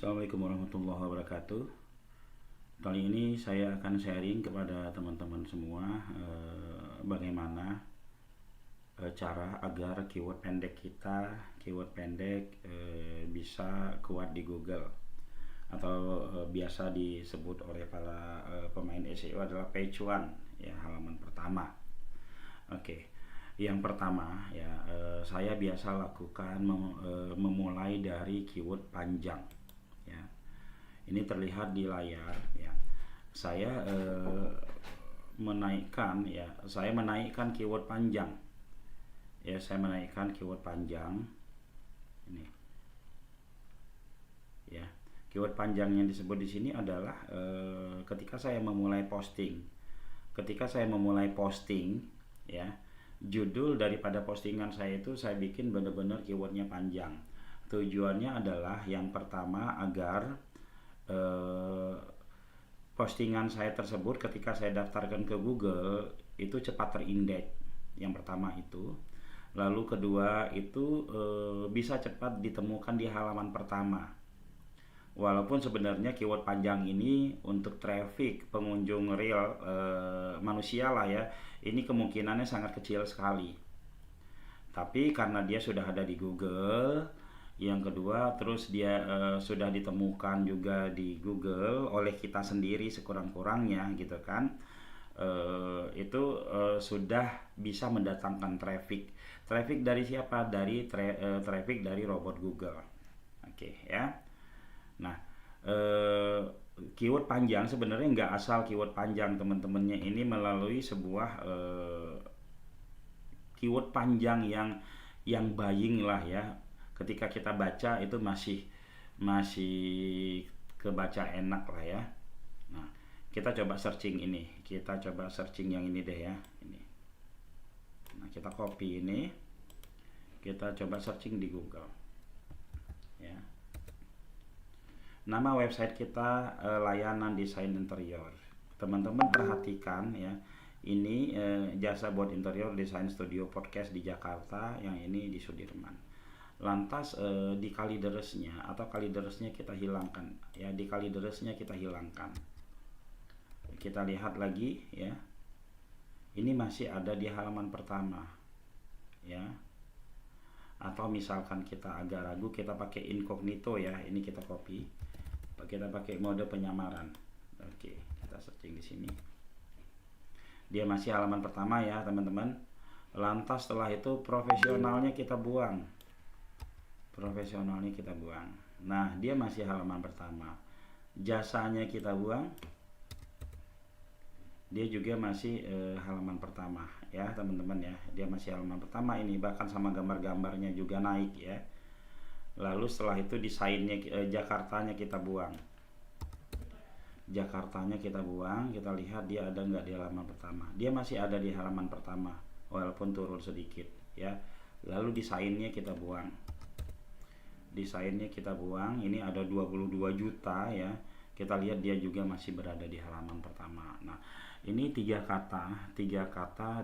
Assalamualaikum warahmatullahi wabarakatuh. Kali ini saya akan sharing kepada teman-teman semua bagaimana cara agar keyword pendek kita, bisa kuat di Google atau biasa disebut oleh para pemain SEO adalah page one, ya, halaman pertama. Oke. Yang pertama ya, saya biasa lakukan memulai dari keyword panjang. Ya, ini terlihat di layar. Ya, saya menaikkan keyword panjang. Ya, saya menaikkan keyword panjang. Ini. Ya, keyword panjang yang disebut di sini adalah ketika saya memulai posting. Ya, judul daripada postingan saya itu saya bikin benar-benar keywordnya panjang. Tujuannya adalah yang pertama agar postingan saya tersebut ketika saya daftarkan ke Google itu cepat terindeks. Yang pertama itu. Lalu kedua itu bisa cepat ditemukan di halaman pertama. Walaupun sebenarnya keyword panjang ini untuk traffic pengunjung real manusia lah ya, ini kemungkinannya sangat kecil sekali. Tapi karena dia sudah ada di Google, yang kedua terus dia sudah ditemukan juga di Google oleh kita sendiri sekurang-kurangnya gitu kan, itu sudah bisa mendatangkan traffic. Traffic dari siapa? Dari traffic dari robot Google. Oke, ya. Nah, keyword panjang sebenarnya nggak asal keyword panjang, teman-temannya ini melalui sebuah keyword panjang yang buying lah ya. Ketika kita baca itu masih kebaca enak lah ya. Nah, kita coba searching ini. Kita coba searching yang ini deh ya, ini. Nah, kita copy ini. Kita coba searching di Google. Ya. Nama website kita layanan desain interior. Teman-teman perhatikan ya, ini jasa buat interior desain studio podcast di Jakarta, yang ini di Sudirman. Lantas di kalideresnya atau kalideresnya kita hilangkan ya, di kalideresnya kita hilangkan. Kita lihat lagi ya, ini masih ada di halaman pertama ya. Atau misalkan kita agak ragu, kita pakai incognito ya, ini kita copy. Kita pakai mode penyamaran. Oke, kita searching di sini. Dia masih halaman pertama ya, teman-teman. Lantas setelah itu profesionalnya kita buang. Nah, dia masih halaman pertama. Jasanya kita buang. Dia juga masih halaman pertama ya, teman-teman ya. Dia masih halaman pertama ini, bahkan sama gambar-gambarnya juga naik ya. Lalu setelah itu desainnya Jakartanya kita buang. Kita lihat dia ada nggak di halaman pertama. Dia masih ada di halaman pertama walaupun turun sedikit ya. Lalu desainnya kita buang. Ini ada 22 juta ya. Kita lihat dia juga masih berada di halaman pertama. Nah, ini tiga kata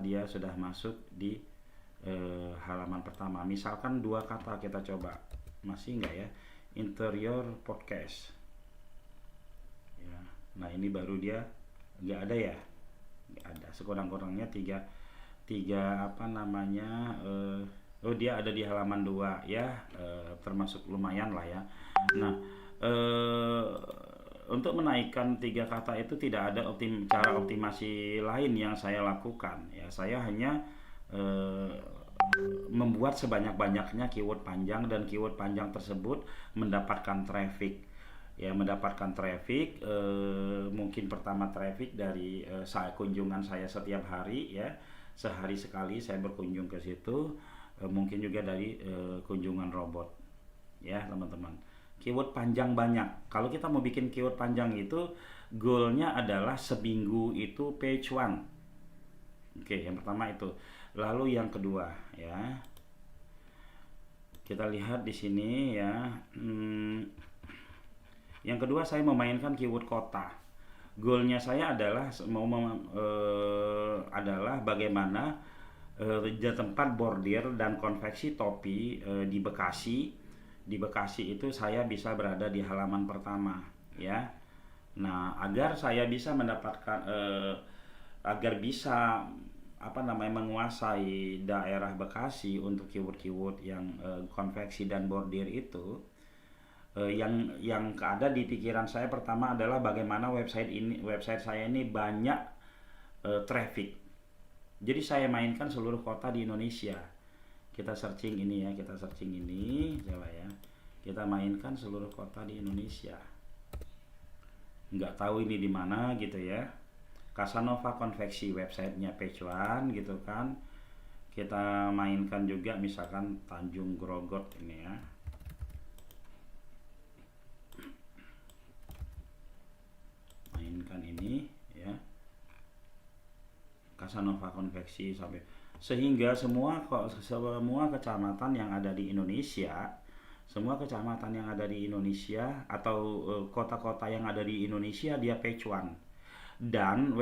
dia sudah masuk di halaman pertama. Misalkan dua kata kita coba, masih enggak ya? Interior podcast ya. Nah, ini baru dia enggak ada ya, enggak ada. Sekurang-kurangnya tiga apa namanya, dia ada di halaman 2 ya, termasuk lumayan lah ya. Nah, untuk menaikkan tiga kata itu tidak ada cara optimasi lain yang saya lakukan ya. Saya hanya membuat sebanyak-banyaknya keyword panjang, dan keyword panjang tersebut mendapatkan traffic ya, mungkin pertama traffic dari kunjungan saya setiap hari ya, sehari sekali saya berkunjung ke situ, mungkin juga dari kunjungan robot ya, teman-teman. Keyword panjang banyak. Kalau kita mau bikin keyword panjang itu goalnya adalah seminggu itu page one. Oke, yang pertama itu. Lalu yang kedua ya, kita lihat di sini ya. Yang kedua saya memainkan keyword kota. Goalnya saya adalah adalah bagaimana tempat bordir dan konveksi topi di Bekasi di Bekasi itu saya bisa berada di halaman pertama ya. Nah, agar saya bisa mendapatkan agar bisa apa namanya menguasai daerah Bekasi untuk keyword-keyword yang konveksi dan bordir itu, yang ada di pikiran saya pertama adalah bagaimana website saya ini banyak traffic. Jadi saya mainkan seluruh kota di Indonesia. Kita searching ini ya, kita searching ini coba ya. Kita mainkan seluruh kota di Indonesia. Nggak tahu ini di mana gitu ya. Casanova Konveksi websitenya page one gitu kan. Kita mainkan juga misalkan Tanjung Grogot ini ya. Mainkan ini ya. Casanova Konveksi sampai sehingga semua kecamatan yang ada di Indonesia, semua kecamatan yang ada di Indonesia atau kota-kota yang ada di Indonesia dia page one. Dan